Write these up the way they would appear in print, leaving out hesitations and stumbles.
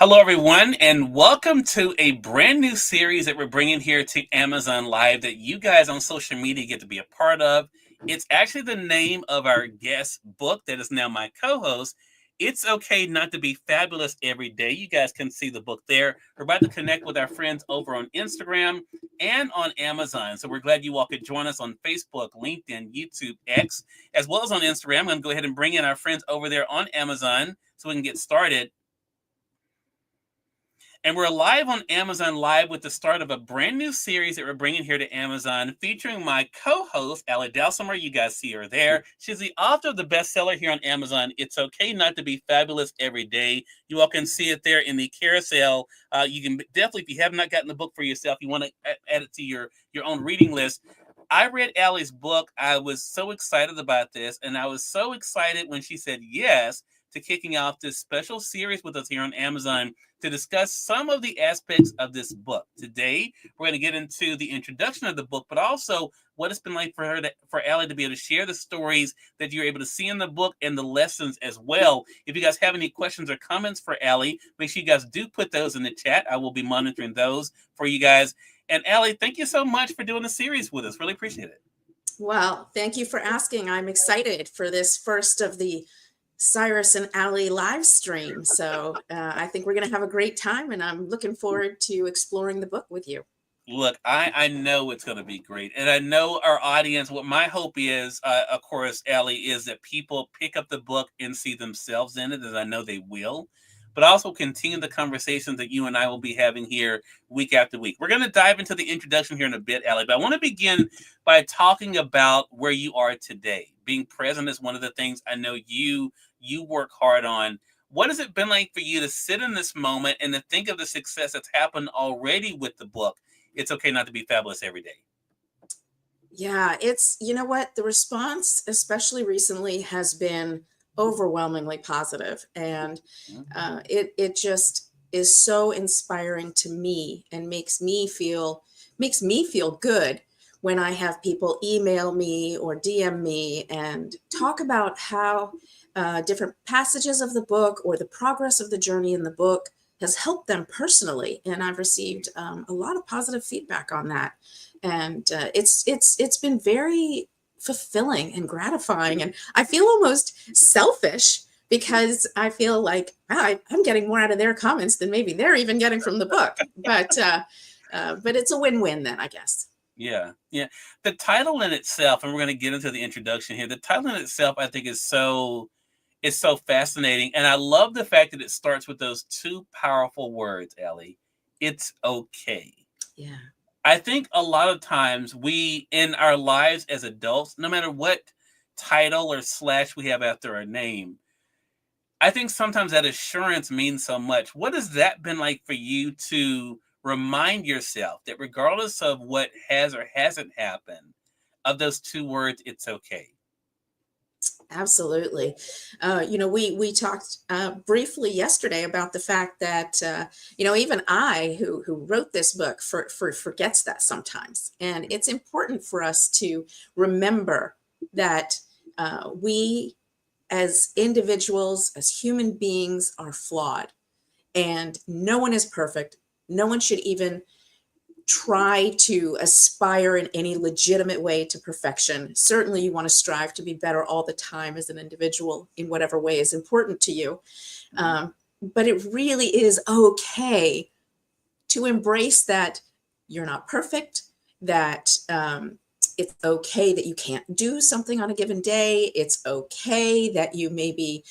Hello, everyone, and welcome to a brand new series that we're bringing here to Amazon Live that you guys on social media get to be a part of. It's actually the name of our guest book that is now my co host. It's okay not to be fabulous every day. You guys can see the book there. We're about to connect with our friends over on Instagram and on Amazon. So we're glad you all could join us on Facebook, LinkedIn, YouTube, X, as well as on Instagram. I'm going to go ahead and bring in our friends over there on Amazon so we can get started. And we're live on Amazon Live with the start of a brand new series that we're bringing here to Amazon featuring my co-host, Dalsimer. You guys see her there. She's the author of the bestseller here on Amazon, It's Okay Not to Be Fabulous Every Day. You all can see it there in the carousel. You can definitely, if you have not gotten the book for yourself, you want to add it to your own reading list. I read Allie's book. I was so excited about this, and I was so excited when she said yes to kicking off this special series with us here on Amazon to discuss some of the aspects of this book. Today, we're going to get into the introduction of the book, but also what it's been like for Allie to be able to share the stories that you're able to see in the book and the lessons as well. If you guys have any questions or comments for Allie, make sure you guys do put those in the chat. I will be monitoring those for you guys. And Allie, thank you so much for doing the series with us. Really appreciate it. Well, thank you for asking. I'm excited for this first of the Cyrus and Allie live stream. So I think we're going to have a great time, and I'm looking forward to exploring the book with you. Look, I know it's going to be great. And I know our audience, what my hope is, of course, Allie, is that people pick up the book and see themselves in it, as I know they will, but also continue the conversations that you and I will be having here week after week. We're going to dive into the introduction here in a bit, Allie, but I want to begin by talking about where you are today. Being present is one of the things I know you work hard on. What has it been like for you to sit in this moment and to think of the success that's happened already with the book? It's okay not to be fabulous every day. Yeah, you know what? The response, especially recently, has been overwhelmingly positive, and it just is so inspiring to me and makes me feel good when I have people email me or DM me and talk about how different passages of the book or the progress of the journey in the book has helped them personally. And I've received a lot of positive feedback on that, and it's been very fulfilling and gratifying, and I feel almost selfish because I feel like I'm getting more out of their comments than maybe they're even getting from the book. But it's a win-win then, I guess. Yeah, yeah. The title in itself, and we're going to get into the introduction here. The title in itself, I think, is so fascinating, and I love the fact that it starts with those two powerful words, Ellie. It's okay. Yeah. I think a lot of times we, in our lives as adults, no matter what title or slash we have after our name, I think sometimes that assurance means so much. What has that been like for you to remind yourself that regardless of what has or hasn't happened, of those two words, it's okay? Absolutely. We talked briefly yesterday about the fact that even I, who wrote this book, forgets that sometimes, and it's important for us to remember that we, as individuals, as human beings, are flawed, and no one is perfect. No one should even try to aspire in any legitimate way to perfection. Certainly, you want to strive to be better all the time as an individual in whatever way is important to you. But it really is okay to embrace that you're not perfect, that it's okay that you can't do something on a given day. It's okay that you maybe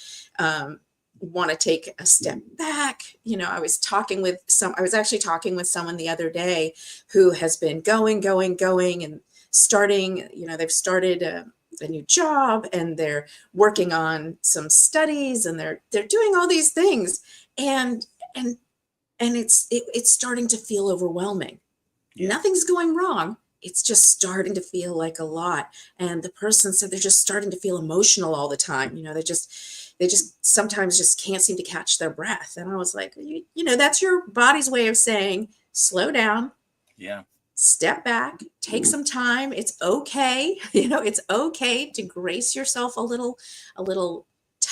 want to take a step back. I was actually talking with someone the other day who has been going, and starting, they've started a new job, and they're working on some studies, and they're doing all these things. And it's starting to feel overwhelming. Yeah. Nothing's going wrong. It's just starting to feel like a lot. And the person said they're just starting to feel emotional all the time. They just sometimes just can't seem to catch their breath. And I was like, that's your body's way of saying, slow down. Yeah. Step back, take some time. It's okay. It's okay to grace yourself a little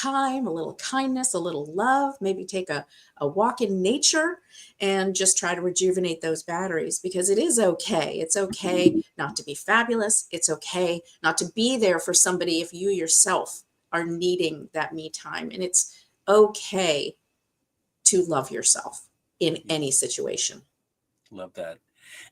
time, a little kindness, a little love, maybe take a walk in nature and just try to rejuvenate those batteries, because it is okay. It's okay not to be fabulous. It's okay not to be there for somebody if you yourself are needing that me time. And it's okay to love yourself in any situation. Love that.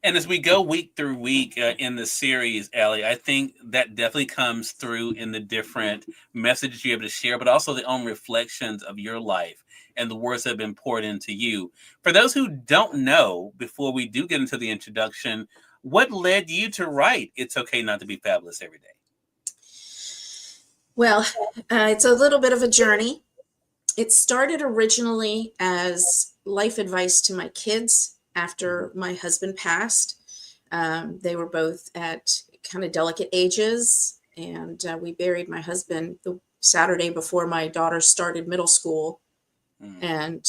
And as we go week through week in the series, Allie, I think that definitely comes through in the different messages you're able to share, but also the own reflections of your life and the words that have been poured into you. For those who don't know, before we do get into the introduction, what led you to write It's Okay Not to Be Fabulous Every Day? Well, it's a little bit of a journey. It started originally as life advice to my kids after my husband passed. They were both at kind of delicate ages, and we buried my husband the Saturday before my daughter started middle school and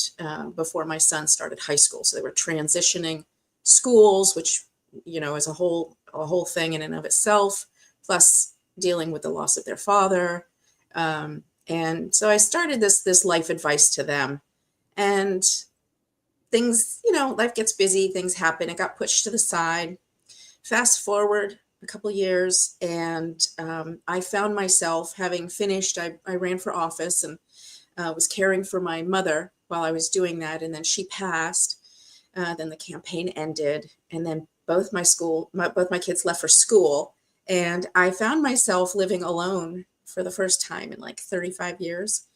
before my son started high school. So they were transitioning schools, which, you know, is a whole thing in and of itself, plus dealing with the loss of their father. And so I started this life advice to them, and things, you know, life gets busy, things happen. It got pushed to the side. Fast forward a couple years, and I found myself having finished. I ran for office and was caring for my mother while I was doing that, and then she passed. Then the campaign ended, and then both my kids left for school, and I found myself living alone for the first time in like 35 years,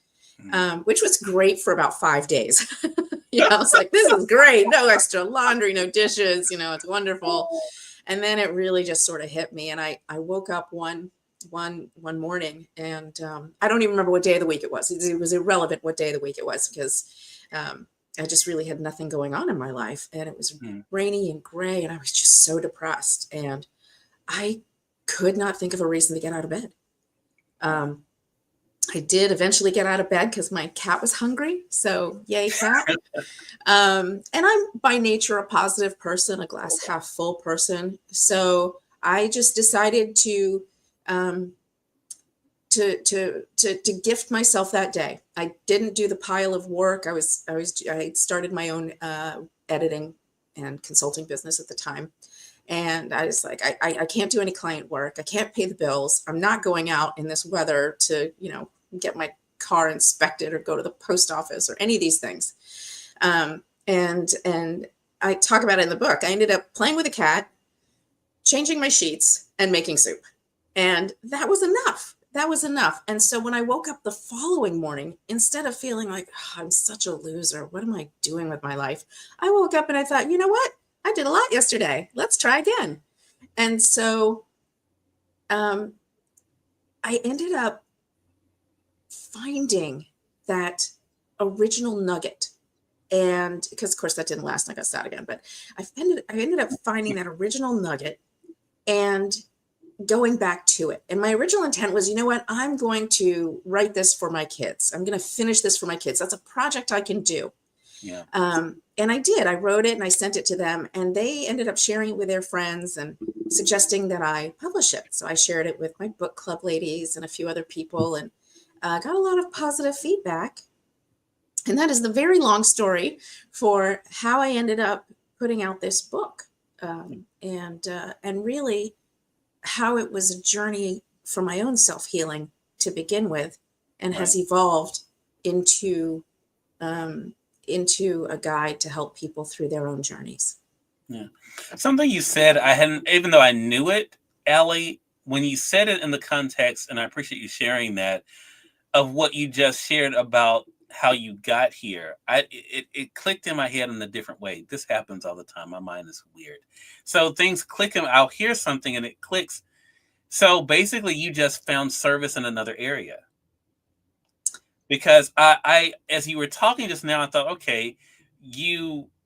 which was great for about 5 days. You know, I was like, this is great. No extra laundry, no dishes, you know, it's wonderful. And then it really just sort of hit me. And I woke up one morning, and I don't even remember what day of the week it was. It was irrelevant what day of the week it was, because I just really had nothing going on in my life. And it was rainy and gray, and I was just so depressed. And I could not think of a reason to get out of bed. I did eventually get out of bed because my cat was hungry. So yay, cat. And I'm by nature a positive person, a glass half full person. So I just decided to gift myself that day. I didn't do the pile of work. I started my own editing and consulting business at the time. And I was like, I can't do any client work. I can't pay the bills. I'm not going out in this weather to, you know, get my car inspected or go to the post office or any of these things. And I talk about it in the book. I ended up playing with a cat, changing my sheets, and making soup. And that was enough. That was enough. And so when I woke up the following morning, instead of feeling like, oh, I'm such a loser, what am I doing with my life? I woke up and I thought, you know what? I did a lot yesterday. Let's try again. And so I ended up finding that original nugget. And because, of course, that didn't last, and I got sad again. But I ended up finding that original nugget and going back to it. And my original intent was, you know what? I'm going to write this for my kids. I'm going to finish this for my kids. That's a project I can do. Yeah. And I did. I wrote it and I sent it to them, and they ended up sharing it with their friends and suggesting that I publish it. So I shared it with my book club ladies and a few other people, and got a lot of positive feedback. And that is the very long story for how I ended up putting out this book, and really how it was a journey for my own self-healing to begin with, and has evolved into a guide to help people through their own journeys. Yeah. Something you said, I hadn't, even though I knew it, Allie, when you said it in the context, and I appreciate you sharing that, of what you just shared about how you got here, it clicked in my head in a different way. This happens all the time. My mind is weird. So things click, and I'll hear something and it clicks. So basically you just found service in another area. Because I as you were talking just now, I thought, okay,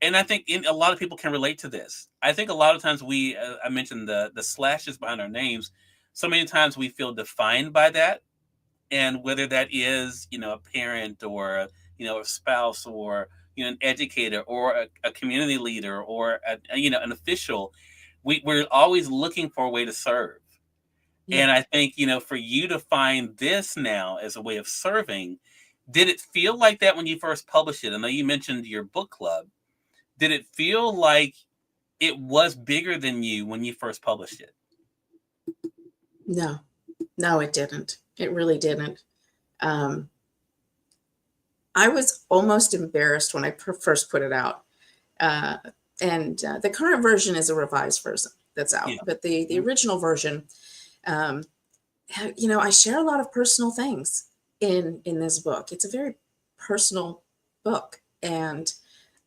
and I think a lot of people can relate to this. I think a lot of times I mentioned the slashes behind our names. So many times we feel defined by that. And whether that is, you know, a parent or, you know, a spouse or, you know, an educator or a community leader or, you know, an official, we're always looking for a way to serve. Yeah. And I think, you know, for you to find this now as a way of serving, Did it feel like that when you first published it? I know you mentioned your book club. Did it feel like it was bigger than you when you first published it? No, no, it didn't. It really didn't. Um, I was almost embarrassed when I first put it out. Uh, and the current version is a revised version that's out, Yeah. but the Mhm. original version, um, I share a lot of personal things in this book. It's a very personal book, and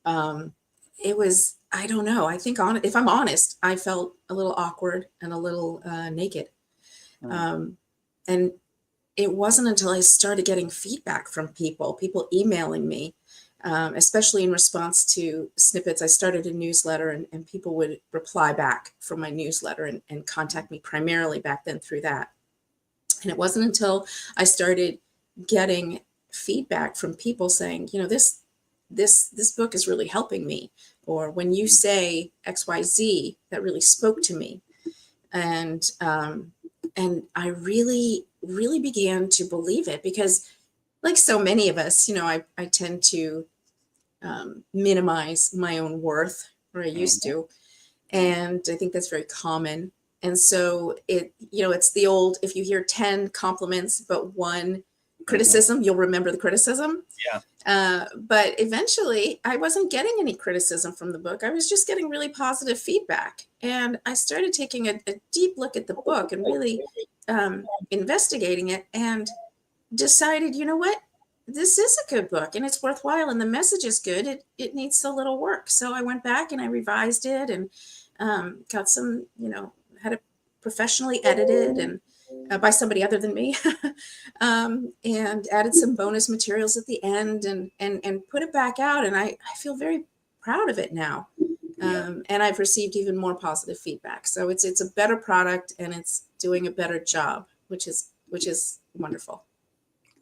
um, it was, I don't know. I think if I'm honest, I felt a little awkward and a little naked. Mm. Um, and it wasn't until I started getting feedback from people emailing me, especially in response to snippets. I started a newsletter, and people would reply back from my newsletter and contact me primarily back then through that. And it wasn't until I started getting feedback from people saying, this book is really helping me, or when you say XYZ, that really spoke to me. And I really, really began to believe it, because like so many of us, I tend to minimize my own worth, or I used Mhm. to. And I think that's very common. And so it's the old, if you hear 10 compliments but one Mhm. criticism, you'll remember the criticism. Yeah. But eventually I wasn't getting any criticism from the book. I was just getting really positive feedback. And I started taking a deep look at the book and really investigating it, and decided, you know what? This is a good book and it's worthwhile, and the message is good. It needs a little work. So I went back and I revised it, and got some, had it professionally edited, and by somebody other than me, and added some bonus materials at the end, and put it back out. And I feel very proud of it now. Yeah. And I've received even more positive feedback. So it's a better product, and it's doing a better job, which is wonderful.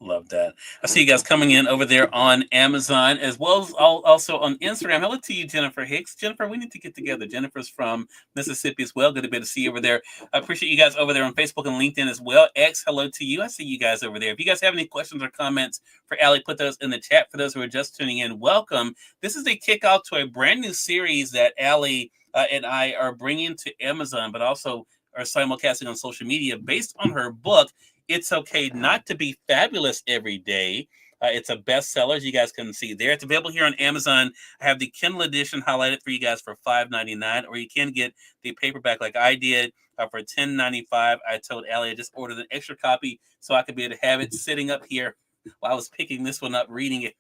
Love that. I see you guys coming in over there on Amazon, as well as also on Instagram. Hello to you, Jennifer Hicks. Jennifer, we need to get together. Jennifer's from Mississippi as well. Good to be able to see you over there. I appreciate you guys over there on Facebook and LinkedIn as well. X, hello to you. I see you guys over there. If you guys have any questions or comments for Allie, put those in the chat. For those who are just tuning in, welcome. This is a kickoff to a brand new series that Allie and I are bringing to Amazon, but also are simulcasting on social media based on her book, It's Okay Not to Be Fabulous Every Day. It's a bestseller, as you guys can see there. It's available here on Amazon. I have the Kindle edition highlighted for you guys for $5.99, or you can get the paperback like I did for $10.95. I told Allie I just ordered an extra copy so I could be able to have it sitting up here while I was picking this one up, reading it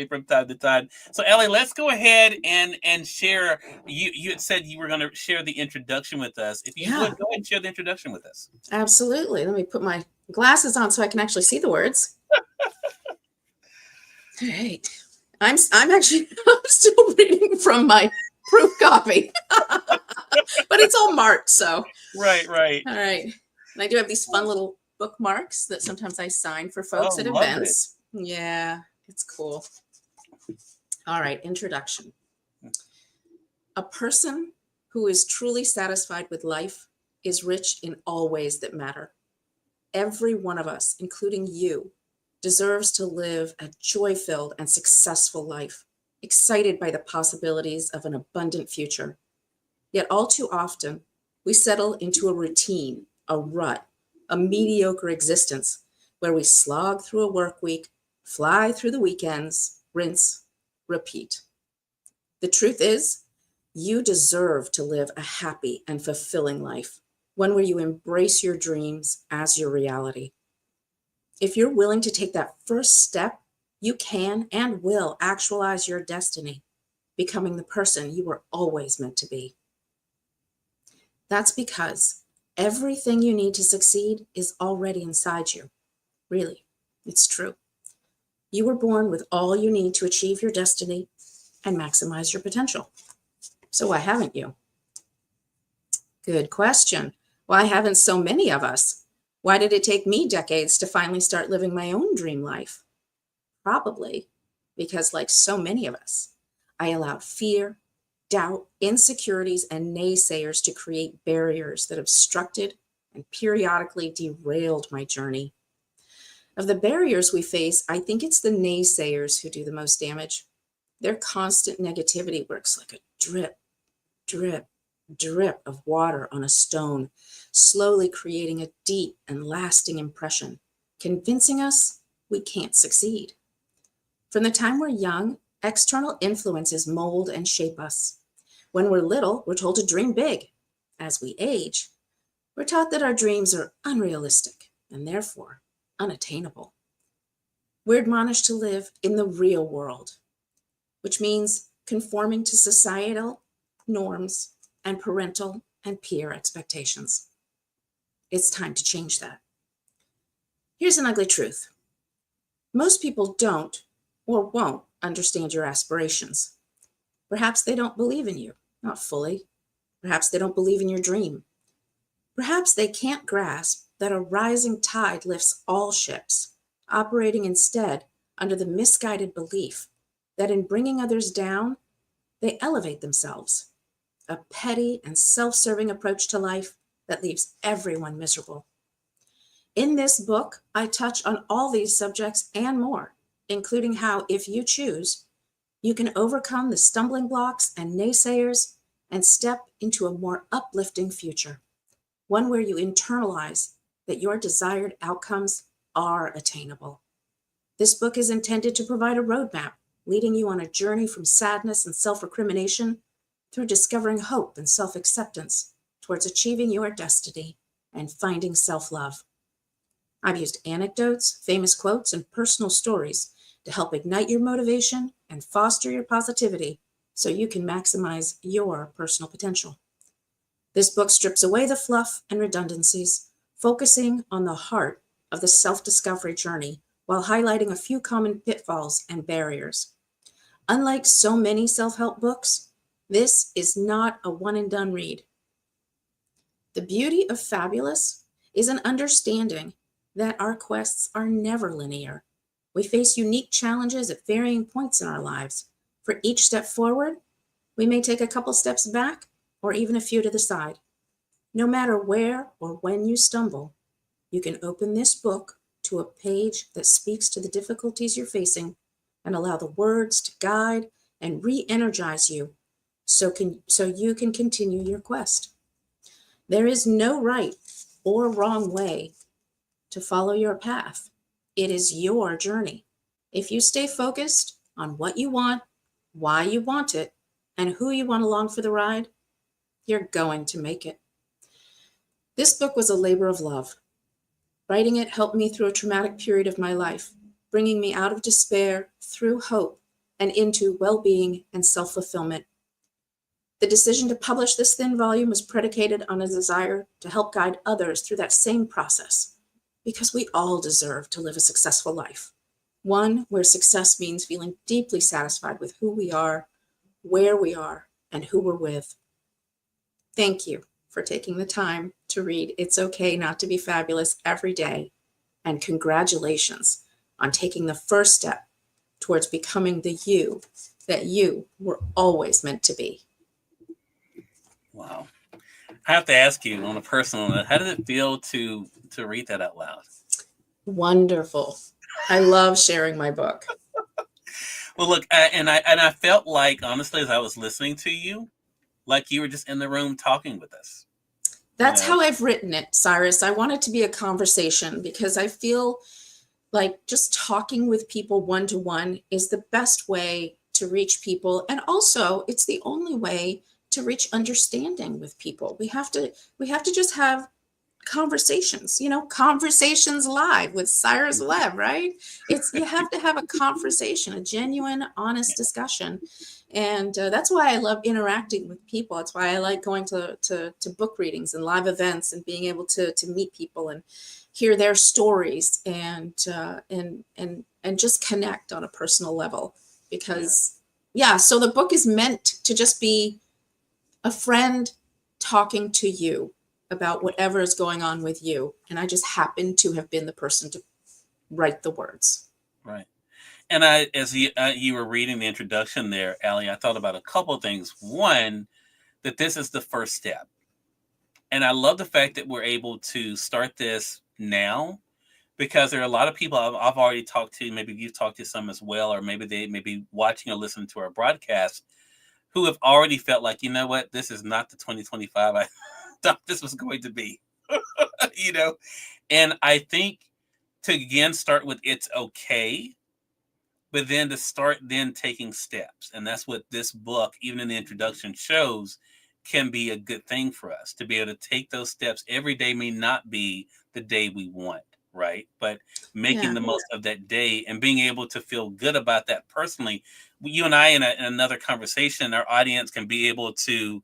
from time to time. So, Ellie, let's go ahead and share. You had said you were going to share the introduction with us. If you Yeah, would, go ahead and share the introduction with us. absolutely. Let me put my glasses on so I can actually see the words. All right. I'm actually I'm still reading from my proof copy, but it's all marked. So Right, right. all right. And I do have these fun little bookmarks that sometimes I sign for Oh, folks at love it. events. Yeah, it's cool. All right. Introduction. A person who is truly satisfied with life is rich in all ways that matter. Every one of us, including you, deserves to live a joy-filled and successful life, excited by the possibilities of an abundant future. Yet all too often, we settle into a routine, a rut, a mediocre existence where we slog through a work week, fly through the weekends, rinse, repeat. The truth is, you deserve to live a happy and fulfilling life, one where you embrace your dreams as your reality. If you're willing to take that first step, you can and will actualize your destiny, becoming the person you were always meant to be. That's because everything you need to succeed is already inside you. Really, it's true. You were born with all you need to achieve your destiny and maximize your potential. So why haven't you? Good question. Why haven't so many of us? Why did it take me decades to finally start living my own dream life? Probably because, like so many of us, I allowed fear, doubt, insecurities, and naysayers to create barriers that obstructed and periodically derailed my journey. Of the barriers we face, I think it's the naysayers who do the most damage. Their constant negativity works like a drip, drip, drip of water on a stone, slowly creating a deep and lasting impression, convincing us we can't succeed. From the time we're young, external influences mold and shape us. When we're little, we're told to dream big. As we age, we're taught that our dreams are unrealistic and therefore unattainable. We're admonished to live in the real world, which means conforming to societal norms and parental and peer expectations. It's time to change that. Here's an ugly truth. Most people don't or won't understand your aspirations. Perhaps they don't believe in you, not fully. Perhaps they don't believe in your dream. Perhaps they can't grasp that a rising tide lifts all ships, operating instead under the misguided belief that in bringing others down, they elevate themselves. A petty and self-serving approach to life that leaves everyone miserable. In this book, I touch on all these subjects and more, including how, if you choose, you can overcome the stumbling blocks and naysayers and step into a more uplifting future, one where you internalize that your desired outcomes are attainable. This book is intended to provide a roadmap, leading you on a journey from sadness and self-recrimination through discovering hope and self-acceptance towards achieving your destiny and finding self-love. I've used anecdotes, famous quotes, and personal stories to help ignite your motivation and foster your positivity so you can maximize your personal potential. This book strips away the fluff and redundancies, focusing on the heart of the self-discovery journey while highlighting a few common pitfalls and barriers. Unlike so many self-help books, this is not a one-and-done read. The beauty of Fabulous is an understanding that our quests are never linear. We face unique challenges at varying points in our lives. For each step forward, we may take a couple steps back or even a few to the side. No matter where or when you stumble, you can open this book to a page that speaks to the difficulties you're facing and allow the words to guide and re-energize you so you can continue your quest. There is no right or wrong way to follow your path. It is your journey. If you stay focused on what you want, why you want it, and who you want along for the ride, you're going to make it. This book was a labor of love. Writing it helped me through a traumatic period of my life, bringing me out of despair through hope and into well-being and self-fulfillment. The decision to publish this thin volume was predicated on a desire to help guide others through that same process, because we all deserve to live a successful life, one where success means feeling deeply satisfied with who we are, where we are, and who we're with. Thank you for taking the time to read It's Okay Not to Be Fabulous every day, and congratulations on taking the first step towards becoming the you that you were always meant to be. Wow. I have to ask you on a personal note, how did it feel to read that out loud? Wonderful. I love sharing my book. Well, look, I felt like, honestly, as I was listening to you, like you were just in the room talking with us. That's how I've written it, Cyrus. I want it to be a conversation because I feel like just talking with people one-to-one is the best way to reach people. And also, it's the only way to reach understanding with people. We have to just have conversations, conversations live with Cyrus Webb, right? You have to have a conversation, a genuine, honest discussion. And that's why I love interacting with people. That's why I like going to book readings and live events and being able to meet people and hear their stories and just connect on a personal level. Because so the book is meant to just be a friend talking to you about whatever is going on with you. And I just happen to have been the person to write the words. Right. And as you were reading the introduction there, Allie, I thought about a couple of things. One, that this is the first step. And I love the fact that we're able to start this now, because there are a lot of people I've already talked to, maybe you've talked to some as well, or maybe they may be watching or listening to our broadcast, who have already felt like, you know what, this is not the 2025 I thought this was going to be. you know, and I think to again start with it's okay, but then to start then taking steps. And that's what this book, even in the introduction, shows can be a good thing for us to be able to take those steps. Every day may not be the day we want, right? But making Yeah. the most of that day and being able to feel good about that personally. You and I, in another conversation, our audience can be able to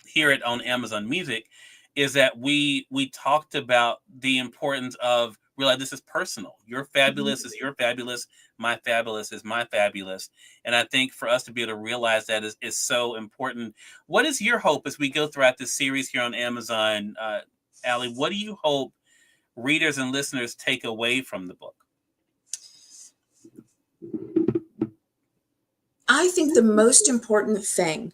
hear it on Amazon Music, is that we talked about the importance of realize this is personal. Your fabulous is your fabulous. My fabulous is my fabulous. And I think for us to be able to realize that is so important. What is your hope as we go throughout this series here on Amazon, Allie? What do you hope readers and listeners take away from the book? I think the most important thing,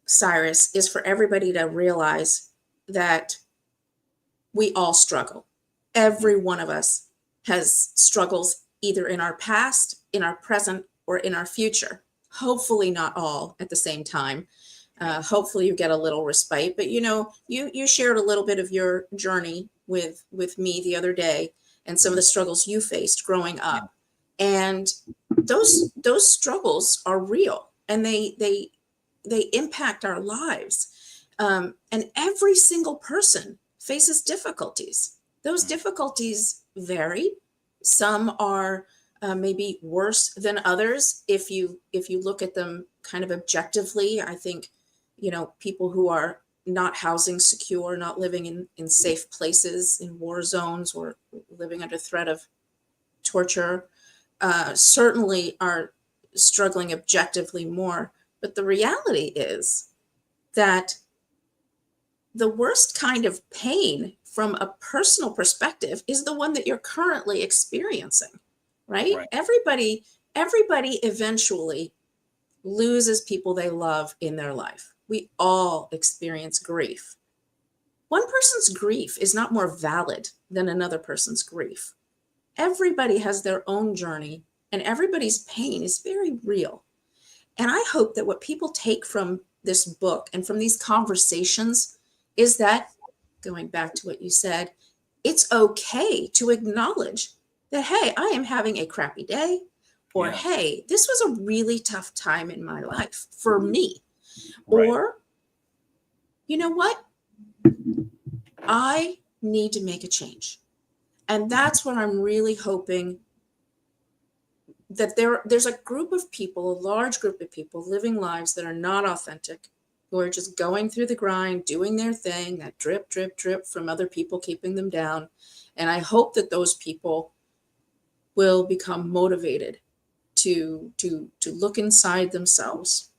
Cyrus, is for everybody to realize that we all struggle. Every one of us has struggles either in our past, in our present, or in our future. Hopefully not all at the same time. Hopefully you get a little respite, but you shared a little bit of your journey with me the other day and some of the struggles you faced growing up. And those struggles are real, and they impact our lives. And every single person faces difficulties. Those difficulties vary. Some are maybe worse than others. If you look at them kind of objectively, I think, people who are not housing secure, not living in safe places, in war zones, or living under threat of torture, certainly are struggling objectively more. But the reality is that the worst kind of pain from a personal perspective is the one that you're currently experiencing, right? Everybody eventually loses people they love in their life. We all experience grief. One person's grief is not more valid than another person's grief. Everybody has their own journey, and everybody's pain is very real. And I hope that what people take from this book and from these conversations is that, going back to what you said, it's okay to acknowledge that, hey, I am having a crappy day, or hey, this was a really tough time in my life for me. Or, you know what? I need to make a change. And that's what I'm really hoping, that there's a group of people, a large group of people living lives that are not authentic, who are just going through the grind, doing their thing, that drip, drip, drip from other people keeping them down. And I hope that those people will become motivated to look inside themselves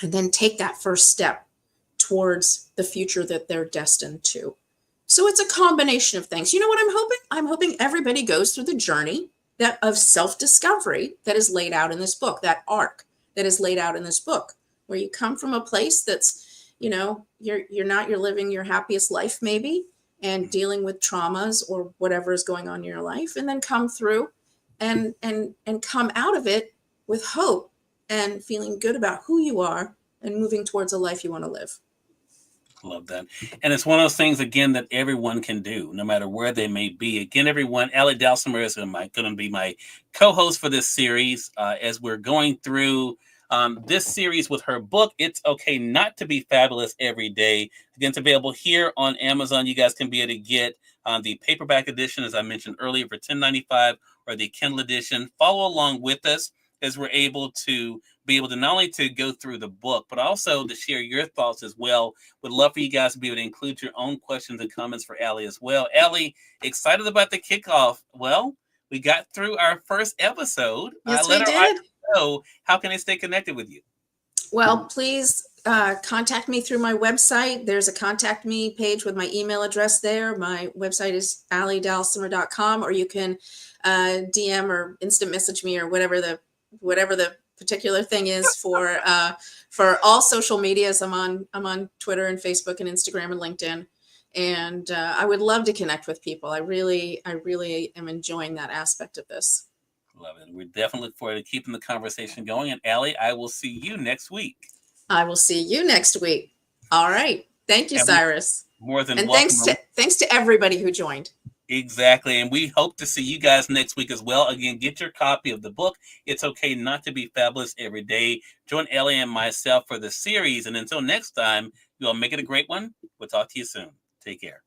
and then take that first step towards the future that they're destined to. So it's a combination of things. You know what I'm hoping? I'm hoping everybody goes through the journey of self-discovery that is laid out in this book, that arc that is laid out in this book, where you come from a place that's, you're living your happiest life maybe, and dealing with traumas or whatever is going on in your life, and then come through and come out of it with hope and feeling good about who you are and moving towards a life you want to live. Love that. And it's one of those things, again, that everyone can do, no matter where they may be. Again, everyone, Allie Dalsimer is going to be my co-host for this series as we're going through this series with her book, It's Okay Not to Be Fabulous Every Day. Again, to be able here on Amazon, you guys can be able to get the paperback edition, as I mentioned earlier, for $10.95, or the Kindle edition. Follow along with us as we're able to not only to go through the book, but also to share your thoughts as well. Would love for you guys to be able to include your own questions and comments for Allie as well. Allie, excited about the kickoff. Well, we got through our first episode. Yes, we did. Know how can they stay connected with you? Well, please contact me through my website. There's a contact me page with my email address there. My website is alliedalsimer.com, or you can DM or instant message me, or whatever the particular thing is for all social medias. I'm on Twitter and Facebook and Instagram and LinkedIn. And I would love to connect with people. I really am enjoying that aspect of this. Love it. We definitely look forward to keeping the conversation going. And Allie, I will see you next week. I will see you next week. All right. Thank you, And Cyrus. more than And welcome. thanks to everybody who joined. Exactly. And we hope to see you guys next week as well. Again, get your copy of the book. It's okay not to be fabulous every day. Join Ellie and myself for the series. And until next time, you'll make it a great one. We'll talk to you soon. Take care.